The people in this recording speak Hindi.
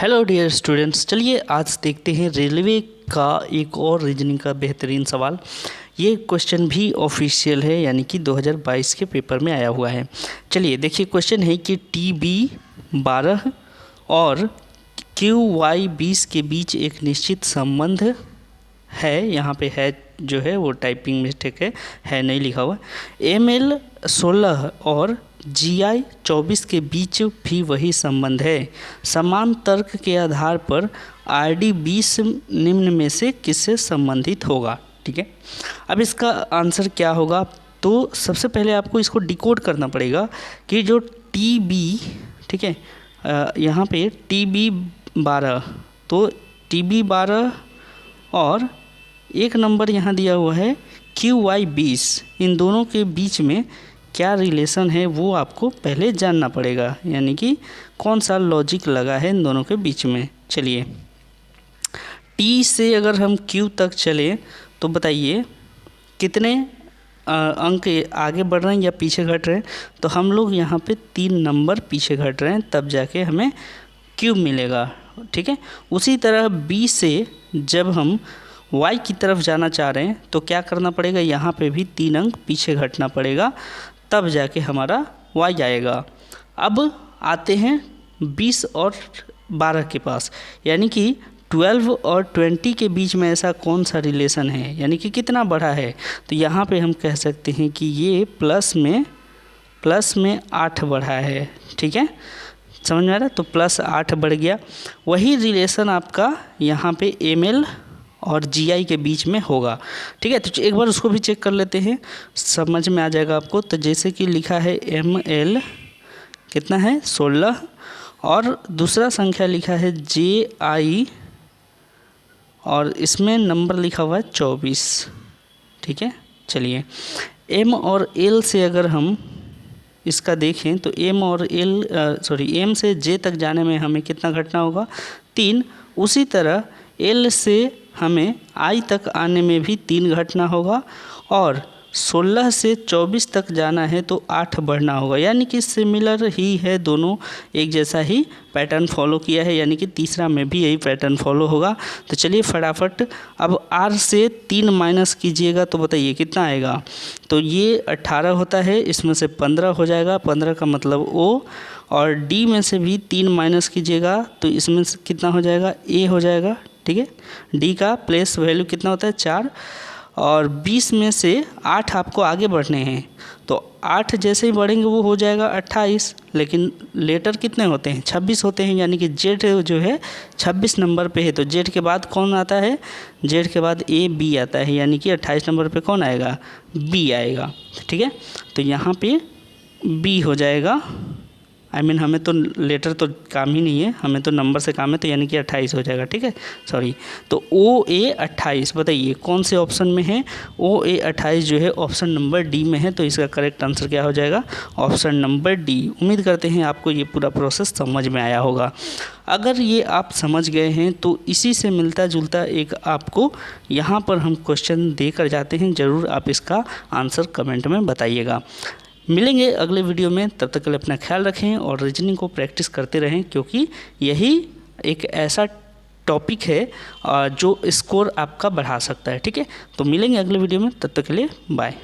हेलो डियर स्टूडेंट्स, चलिए आज देखते हैं रेलवे का एक और रीजनिंग का बेहतरीन सवाल। ये क्वेश्चन भी ऑफिशियल है, यानी कि 2022 के पेपर में आया हुआ है। चलिए देखिए, क्वेश्चन है कि TB 12 और QY 20 के बीच एक निश्चित संबंध है। यहाँ पे है जो है वो टाइपिंग मिस्टेक है नहीं लिखा हुआ। ML 16 और GI 24 के बीच भी वही संबंध है। समान तर्क के आधार पर RD 20 निम्न में से किससे संबंधित होगा। ठीक है, अब इसका आंसर क्या होगा। तो सबसे पहले आपको इसको डिकोड करना पड़ेगा कि जो TB, ठीक है, यहाँ पे TB 12, तो TB 12 और एक नंबर यहाँ दिया हुआ है QY 20, इन दोनों के बीच में क्या रिलेशन है वो आपको पहले जानना पड़ेगा, यानी कि कौन सा लॉजिक लगा है इन दोनों के बीच में। चलिए, T से अगर हम Q तक चलें तो बताइए कितने अंक आगे बढ़ रहे हैं या पीछे घट रहे हैं। तो हम लोग यहाँ पे 3 नंबर पीछे घट रहे हैं, तब जाके हमें Q मिलेगा। ठीक है, उसी तरह B से जब हम Y की तरफ जाना चाह रहे हैं तो क्या करना पड़ेगा, यहाँ पे भी 3 अंक पीछे घटना पड़ेगा, तब जाके हमारा Y आएगा। अब आते हैं 20 और 12 के पास, यानी कि 12 और 20 के बीच में ऐसा कौन सा रिलेशन है, यानी कि कितना बढ़ा है। तो यहाँ पे हम कह सकते हैं कि ये प्लस में 8 बढ़ा है। ठीक है, समझ में आ रहा है। तो प्लस 8 बढ़ गया। वही रिलेशन आपका यहाँ पे ML और GI के बीच में होगा। ठीक है, तो एक बार उसको भी चेक कर लेते हैं, समझ में आ जाएगा आपको। तो जैसे कि लिखा है ML कितना है 16 और दूसरा संख्या लिखा है GI और इसमें नंबर लिखा हुआ है 24। ठीक है, चलिए M और L से अगर हम इसका देखें तो M से J तक जाने में हमें कितना घटना होगा, 3। उसी तरह L से हमें I तक आने में भी 3 घटना होगा और 16 से 24 तक जाना है तो 8 बढ़ना होगा, यानी कि सिमिलर ही है, दोनों एक जैसा ही पैटर्न फॉलो किया है, यानी कि तीसरा में भी यही पैटर्न फॉलो होगा। तो चलिए फटाफट अब R से 3 माइनस कीजिएगा तो बताइए कितना आएगा। तो ये 18 होता है, इसमें से 15 हो जाएगा, 15 का मतलब O, और D में से भी 3 माइनस कीजिएगा तो इसमें से कितना हो जाएगा, A हो जाएगा। ठीक है, D का प्लेस वैल्यू कितना होता है 4, और 20 में से 8 आपको आगे बढ़ने हैं, तो 8 जैसे ही बढ़ेंगे वो हो जाएगा 28, लेकिन लेटर कितने होते हैं 26 होते हैं, यानी कि Z जो है 26 नंबर पे है। तो Z के बाद कौन आता है, Z के बाद AB आता है, यानी कि 28 नंबर पे कौन आएगा, B आएगा। ठीक है, तो यहाँ पे B हो जाएगा। हमें तो लेटर तो काम ही नहीं है, हमें तो नंबर से काम है, तो यानी कि 28 हो जाएगा। ठीक है, सॉरी, तो OA 28 बताइए कौन से ऑप्शन में है। OA 28 जो है ऑप्शन नंबर D में है, तो इसका करेक्ट आंसर क्या हो जाएगा, ऑप्शन नंबर D। उम्मीद करते हैं आपको ये पूरा प्रोसेस समझ में आया होगा। अगर ये आप समझ गए हैं तो इसी से मिलता जुलता एक आपको यहाँ पर हम क्वेश्चन देकर जाते हैं, ज़रूर आप इसका आंसर कमेंट में बताइएगा। मिलेंगे अगले वीडियो में, तब तक के लिए अपना ख्याल रखें और रीजनिंग को प्रैक्टिस करते रहें, क्योंकि यही एक ऐसा टॉपिक है जो स्कोर आपका बढ़ा सकता है। ठीक है, तो मिलेंगे अगले वीडियो में, तब तक के लिए बाय।